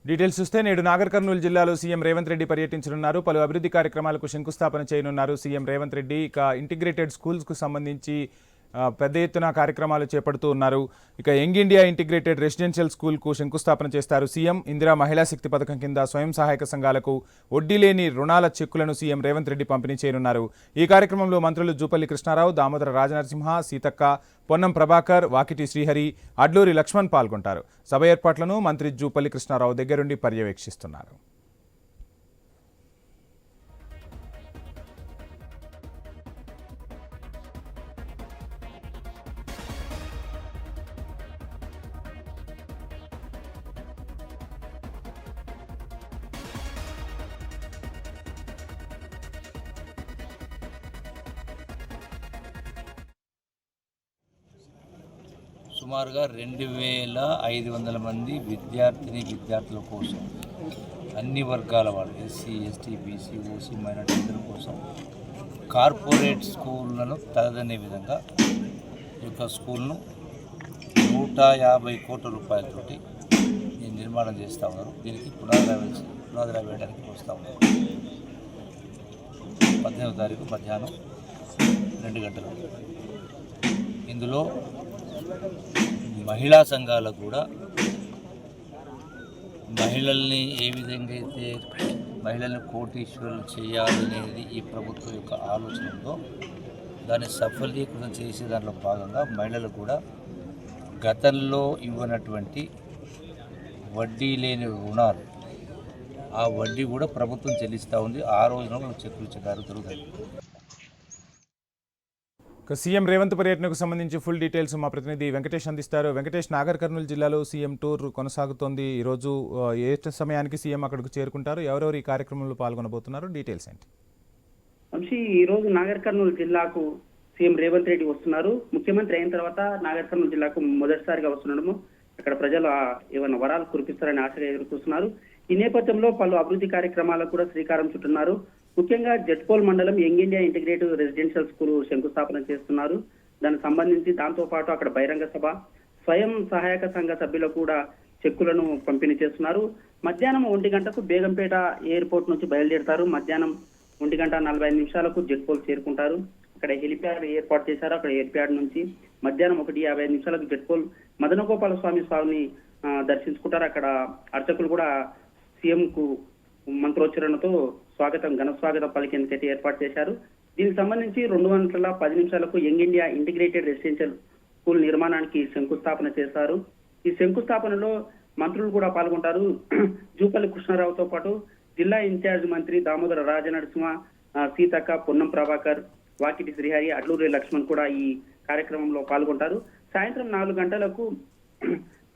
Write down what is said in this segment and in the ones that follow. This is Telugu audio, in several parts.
డీటెయిల్స్ చూస్తే నేడు నాగర్ కర్నూలు జిల్లాలో సీఎం రేవంత్ రెడ్డి పర్యటించనున్నారు. పలు అభివృద్ధి కార్యక్రమాలకు శంకుస్థాపన చేయనున్నారు సీఎం రేవంత్ రెడ్డి. ఇక ఇంటిగ్రేటెడ్ స్కూల్స్కు సంబంధించి పెద్ద ఎత్తున కార్యక్రమాలు చేపడుతూ ఉన్నారు. ఇక యంగ్ ఇండియా ఇంటిగ్రేటెడ్ రెసిడెన్షియల్ స్కూల్కు శంకుస్థాపన చేస్తారు సీఎం. ఇందిరా మహిళా శక్తి పథకం కింద స్వయం సహాయక సంఘాలకు వడ్డీ లేని రుణాల చెక్కులను సీఎం రేవంత్ రెడ్డి పంపిణీ చేయనున్నారు. ఈ కార్యక్రమంలో మంత్రులు జూపల్లి కృష్ణారావు, దామోదర రాజనరసింహ, సీతక్క, పొన్నం ప్రభాకర్, వాకిటి శ్రీహరి, అడ్లూరి లక్ష్మణ్ పాల్గొంటారు. సభ ఏర్పాట్లను మంత్రి జూపల్లి కృష్ణారావు దగ్గరుండి పర్యవేక్షిస్తున్నారు. సుమారుగా 2500 మంది విద్యార్థుల కోసం, అన్ని వర్గాల వాళ్ళు, ఎస్సీ, ఎస్టీ, బీసీ, ఓసీ, మైనార్టీల కోసం కార్పొరేట్ స్కూళ్ళను తలదనే విధంగా ఈ యొక్క స్కూల్ను 150 కోట్ల రూపాయలతోటి నిర్మాణం చేస్తూ ఉన్నారు. దీనికి పునాది వేయడానికి వస్తూ ఉన్నారు. 18వ తారీఖు మధ్యాహ్నం 2 గంటలు. ఇందులో మహిళా సంఘాలకు కూడా మహిళల్ని ఏ విధంగా అయితే మహిళల్ని కోటీశ్వరులు చేయాలనేది ఈ ప్రభుత్వం యొక్క ఆలోచన ఉందో దాన్ని సఫలీకృతం చేసే దాంట్లో భాగంగా మహిళలకు కూడా గతంలో ఇవ్వనటువంటి వడ్డీ లేని రుణాలు, ఆ వడ్డీ కూడా ప్రభుత్వం చెల్లిస్తూ ఉంది. ఆ రోజున చెక్కులు చెక్కారు జరుగుతాయి. సీఎం రేవంత్ పర్యటనకు సంబంధించి ఫుల్ డీటెయిల్స్ మా ప్రతినిధి వెంకటేష్ అందిస్తారు. వెంకటేష్, నాగర్ కర్నూలు జిల్లాలో సీఎం టూర్ కొనసాగుతోంది. ఈరోజు ఏ సమయానికి సీఎం అక్కడికి చేరుకుంటారు, ఎవరెవరు ఈ కార్యక్రమంలో పాల్గొనబోతున్నారు, డీటెయిల్స్ ఏంటి? వంశీ, ఈ రోజు నాగర్ కర్నూలు జిల్లాకు సీఎం రేవంత్ రెడ్డి వస్తున్నారు. ముఖ్యమంత్రి అయిన తర్వాత నాగర్ కర్నూలు జిల్లాకు మొదటిసారిగా వస్తుండడము అక్కడ ప్రజలు ఏమైనా వరాలు కురిపిస్తారని ఆశగా ఎదుర్కొస్తున్నారు. ఈ నేపథ్యంలో పలు అభివృద్ధి కార్యక్రమాలకు కూడా శ్రీకారం చుట్టున్నారు. ముఖ్యంగా జట్పోల్ మండలం young India integrative residential school శంకుస్థాపన చేస్తున్నారు. దానికి సంబంధించి దాంతో పాటు అక్కడ బహిరంగ సభ, స్వయం సహాయక సంఘ సభ్యులకు కూడా చెక్కులను పంపిణీ చేస్తున్నారు. మధ్యాహ్నం 1 గంటకు బేగంపేట ఎయిర్పోర్ట్ నుంచి బయలుదేరుతారు. మధ్యాహ్నం 1 గంట 45 నిమిషాలకు జట్పోల్ చేరుకుంటారు. అక్కడ హెలిప్యాడ్ ఏర్పాటు చేశారు. అక్కడ హెలిప్యాడ్ నుంచి మధ్యాహ్నం 1:55 నిమిషాలకు జట్పోల్ మదనగోపాల స్వామిని దర్శించుకుంటారు. అక్కడ అర్చకులు కూడా సీఎం కు మంత్రోచ్చరణతో ఘన స్వాగతం పలికేందుకైతే ఏర్పాటు చేశారు. దీనికి సంబంధించి 2 గంటల 10 నిమిషాలకు young India integrated residential school నిర్మాణానికి శంకుస్థాపన చేస్తారు. ఈ శంకుస్థాపనలో మంత్రులు కూడా పాల్గొంటారు. జూపల్లి కృష్ణారావుతో పాటు జిల్లా ఇన్ఛార్జ్ మంత్రి దామోదర రాజనరసింహ, సీతక్క, పొన్నం ప్రభాకర్, వాకిటి శ్రీహరి, అడ్లూరి లక్ష్మణ్ కూడా ఈ కార్యక్రమంలో పాల్గొంటారు. సాయంత్రం 4 గంటలకు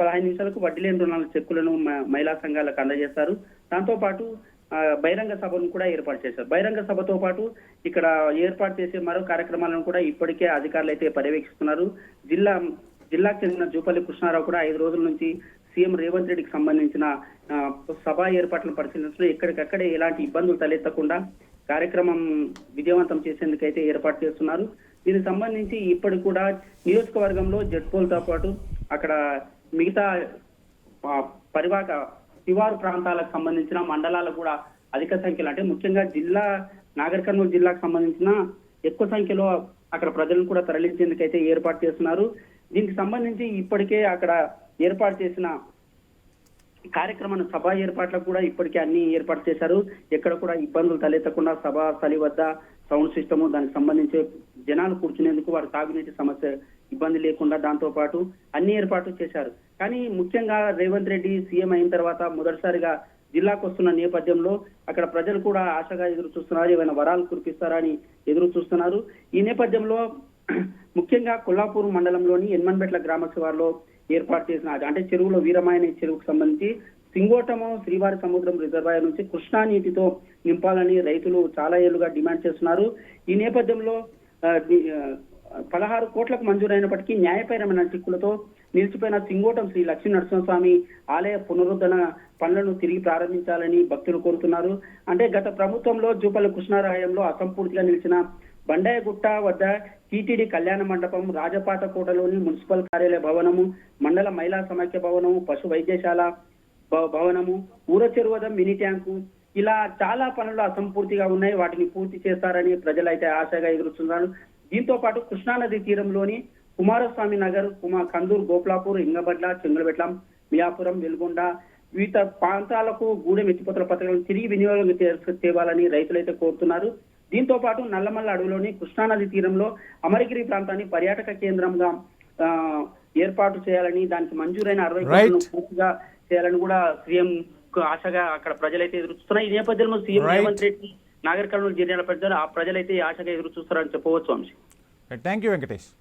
15 నిమిషాలకు వడ్డీ లేని రుణాల చెక్కులను మహిళా సంఘాలకు అందజేస్తారు. దాంతో పాటు బహిరంగ సభను కూడా ఏర్పాటు చేశారు. బహిరంగ సభతో పాటు ఇక్కడ ఏర్పాటు చేసే మరో కార్యక్రమాలను కూడా ఇప్పటికే అధికారులు అయితే పర్యవేక్షిస్తున్నారు. జిల్లాకు చెందిన జూపల్లి కృష్ణారావు కూడా 5 రోజుల నుంచి సీఎం రేవంత్ రెడ్డికి సంబంధించిన సభ ఏర్పాట్లను పరిశీలించడం, ఎక్కడికక్కడే ఎలాంటి ఇబ్బందులు తలెత్తకుండా కార్యక్రమం విజయవంతం చేసేందుకైతే ఏర్పాటు చేస్తున్నారు. దీనికి సంబంధించి ఇప్పటికి కూడా నియోజకవర్గంలో జట్పోల్తో పాటు అక్కడ మిగతా శివారు ప్రాంతాలకు సంబంధించిన మండలాలు కూడా అధిక సంఖ్యలో, అంటే ముఖ్యంగా నాగర్ కర్నూలు జిల్లాకు సంబంధించిన ఎక్కువ సంఖ్యలో అక్కడ ప్రజలను కూడా తరలించేందుకైతే ఏర్పాటు చేస్తున్నారు. దీనికి సంబంధించి ఇప్పటికే అక్కడ ఏర్పాటు చేసిన కార్యక్రమాన్ని సభ ఏర్పాట్లకు కూడా ఇప్పటికే అన్ని ఏర్పాటు చేశారు. ఎక్కడ కూడా ఇబ్బందులు తలెత్తకుండా సభా స్థలి వద్ద సౌండ్ సిస్టము, దానికి సంబంధించి జనాలు కూర్చునేందుకు వారి తాగునీటి సమస్య ఇబ్బంది లేకుండా దాంతో పాటు అన్ని ఏర్పాట్లు చేశారు. కానీ ముఖ్యంగా రేవంత్ రెడ్డి సీఎం అయిన తర్వాత మొదటిసారిగా జిల్లాకు వస్తున్న నేపథ్యంలో అక్కడ ప్రజలు కూడా ఆశగా ఎదురు చూస్తున్నారు. ఏమైనా వరాలు కురిపిస్తారని ఎదురు చూస్తున్నారు. ఈ నేపథ్యంలో ముఖ్యంగా కొల్లాపూర్ మండలంలోని ఎన్మన్బెట్ల గ్రామ శివారులో ఏర్పాటు చేసిన అంటే చెరువులో వీరమాయని చెరువుకు సంబంధించి సింగోటము శ్రీవారి సముద్రం రిజర్వాయర్ నుంచి కృష్ణా నీటితో నింపాలని రైతులు చాలా ఏళ్లుగా డిమాండ్ చేస్తున్నారు. ఈ నేపథ్యంలో 16 కోట్లకు మంజూరైనప్పటికీ న్యాయపరమైన చిక్కులతో నిలిచిపోయిన సింగోటం శ్రీ లక్ష్మీ నరసింహస్వామి ఆలయ పునరుద్ధరణ పనులను తిరిగి ప్రారంభించాలని భక్తులు కోరుతున్నారు. అంటే గత ప్రభుత్వంలో జూపల్లి కృష్ణారాయంలో అసంపూర్తిగా నిలిచిన బండాయగుట్ట వద్ద టీటీడీ కళ్యాణ మండపం, రాజపాట కోటలోని మున్సిపల్ కార్యాలయ భవనము, మండల మహిళా సమైక్య భవనము, పశు వైద్యశాల, భవనము, ఊర చెరువదం మినీ ట్యాంకు, ఇలా చాలా పనులు అసంపూర్తిగా ఉన్నాయి. వాటిని పూర్తి చేస్తారని ప్రజలు అయితే ఆశగా ఎదురుస్తున్నారు. దీంతో పాటు కృష్ణానది తీరంలోని కుమారస్వామి నగర్, కందూరు, గోప్లాపూర్, ఇంగబడ్ల, చెంగులబెట్లం, మియాపురం, వెల్గొండ వివిధ ప్రాంతాలకు గూడెం ఎత్తిపోతల పథకాలను తిరిగి వినియోగం తేవాలని రైతులైతే కోరుతున్నారు. దీంతో పాటు నల్లమల్ల అడవిలోని కృష్ణానది తీరంలో అమరగిరి ప్రాంతాన్ని పర్యాటక కేంద్రంగా ఏర్పాటు చేయాలని, దానికి మంజూరైన 60 కోట్లను పూర్తిగా చేయాలని కూడా సీఎం ఆశగా అక్కడ ప్రజలైతే ఎదురు చూస్తున్నారు. ఈ నేపథ్యంలో సీఎం రేవంత్ రెడ్డి నాగర్ కర్నూలు జిల్లాల ప్రజలు ప్రజలైతే ఆశగా ఎదురు చూస్తారని చెప్పవచ్చు. Vamshi, thank you Venkatesh.